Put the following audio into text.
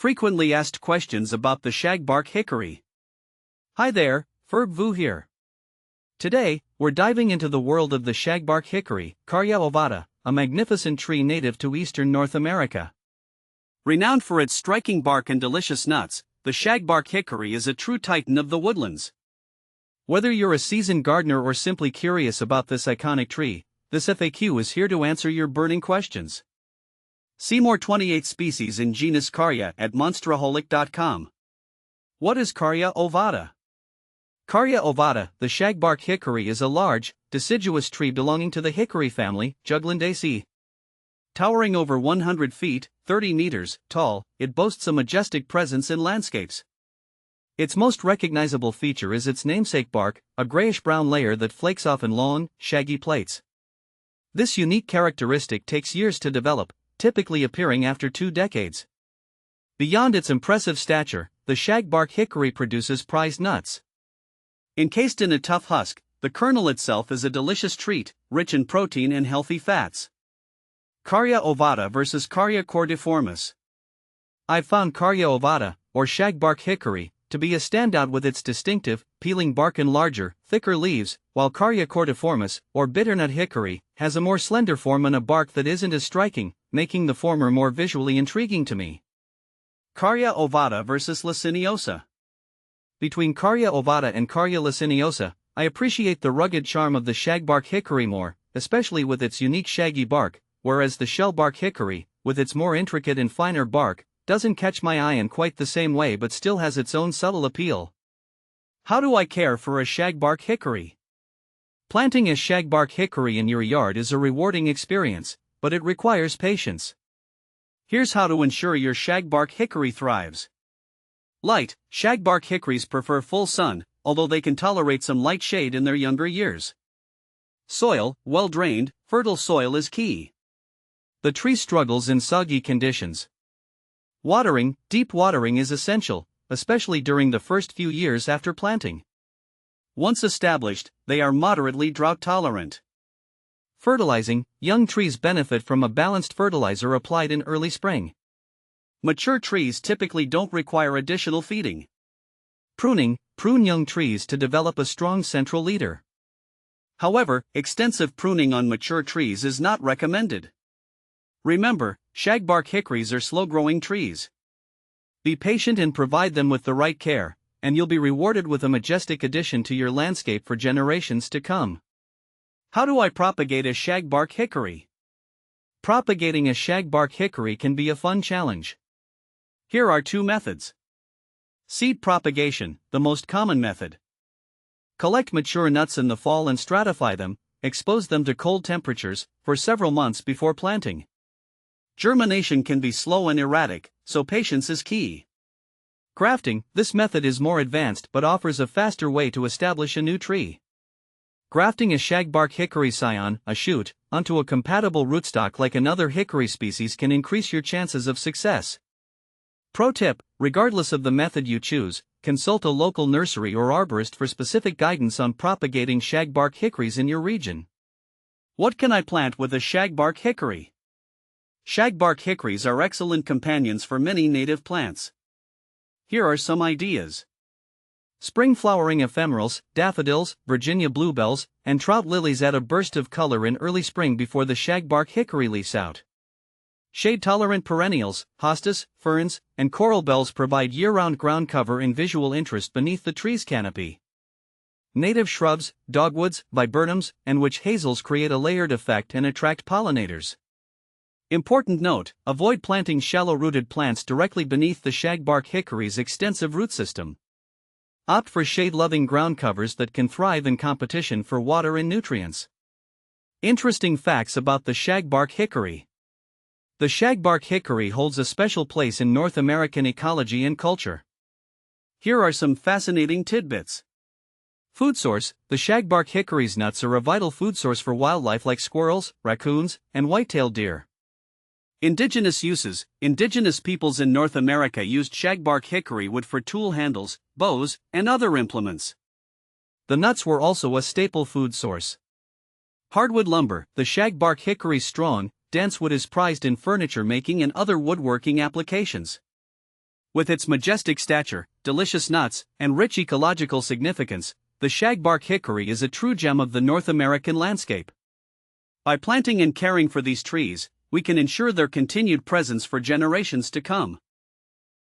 Frequently asked questions about the shagbark hickory. Hi there, Ferb Vu here. Today, we're diving into the world of the shagbark hickory, Carya ovata, a magnificent tree native to eastern North America. Renowned for its striking bark and delicious nuts, the shagbark hickory is a true titan of the woodlands. Whether you're a seasoned gardener or simply curious about this iconic tree, this FAQ is here to answer your burning questions. See more 28 species in genus Carya at monsteraholic.com. What is Carya ovata? Carya ovata, the shagbark hickory, is a large, deciduous tree belonging to the hickory family, Juglandaceae. Towering over 100 feet, 30 meters, tall, it boasts a majestic presence in landscapes. Its most recognizable feature is its namesake bark, a grayish-brown layer that flakes off in long, shaggy plates. This unique characteristic takes years to develop, typically appearing after 2 decades. Beyond its impressive stature, the shagbark hickory produces prized nuts. Encased in a tough husk, the kernel itself is a delicious treat, rich in protein and healthy fats. Carya ovata versus Carya cordiformis. I've found Carya ovata, or shagbark hickory, to be a standout with its distinctive, peeling bark and larger, thicker leaves, while Carya cordiformis, or bitternut hickory, has a more slender form and a bark that isn't as striking, making the former more visually intriguing to me. Carya ovata versus liceniosa. Between Carya ovata and Carya liceniosa, I appreciate the rugged charm of the shagbark hickory more, especially with its unique shaggy bark, whereas the shellbark hickory, with its more intricate and finer bark, doesn't catch my eye in quite the same way but still has its own subtle appeal. How do I care for a shagbark hickory? Planting a shagbark hickory in your yard is a rewarding experience, but it requires patience. Here's how to ensure your shagbark hickory thrives. Light, shagbark hickories prefer full sun, although they can tolerate some light shade in their younger years. Soil, well-drained, fertile soil is key. The tree struggles in soggy conditions. Watering, deep watering is essential, especially during the first few years after planting. Once established, they are moderately drought-tolerant. Fertilizing, young trees benefit from a balanced fertilizer applied in early spring. Mature trees typically don't require additional feeding. Pruning, prune young trees to develop a strong central leader. However, extensive pruning on mature trees is not recommended. Remember, shagbark hickories are slow-growing trees. Be patient and provide them with the right care, and you'll be rewarded with a majestic addition to your landscape for generations to come. How do I propagate a shagbark hickory? Propagating a shagbark hickory can be a fun challenge. Here are 2 methods. Seed propagation, the most common method. Collect mature nuts in the fall and stratify them, expose them to cold temperatures, for several months before planting. Germination can be slow and erratic, so patience is key. Grafting, this method is more advanced but offers a faster way to establish a new tree. Grafting a shagbark hickory scion, a shoot, onto a compatible rootstock like another hickory species can increase your chances of success. Pro tip, regardless of the method you choose, consult a local nursery or arborist for specific guidance on propagating shagbark hickories in your region. What can I plant with a shagbark hickory? Shagbark hickories are excellent companions for many native plants. Here are some ideas. Spring flowering ephemerals, daffodils, Virginia bluebells, and trout lilies add a burst of color in early spring before the shagbark hickory leaves out. Shade-tolerant perennials, hostas, ferns, and coral bells provide year-round ground cover and visual interest beneath the tree's canopy. Native shrubs, dogwoods, viburnums, and witch hazels create a layered effect and attract pollinators. Important note, avoid planting shallow-rooted plants directly beneath the shagbark hickory's extensive root system. Opt for shade-loving ground covers that can thrive in competition for water and nutrients. Interesting facts about the shagbark hickory. The shagbark hickory holds a special place in North American ecology and culture. Here are some fascinating tidbits. Food source, the shagbark hickory's nuts are a vital food source for wildlife like squirrels, raccoons, and white-tailed deer. Indigenous uses, indigenous peoples in North America used shagbark hickory wood for tool handles, bows, and other implements. The nuts were also a staple food source. Hardwood lumber, the shagbark hickory's strong, dense wood is prized in furniture making and other woodworking applications. With its majestic stature, delicious nuts, and rich ecological significance, the shagbark hickory is a true gem of the North American landscape. By planting and caring for these trees, we can ensure their continued presence for generations to come.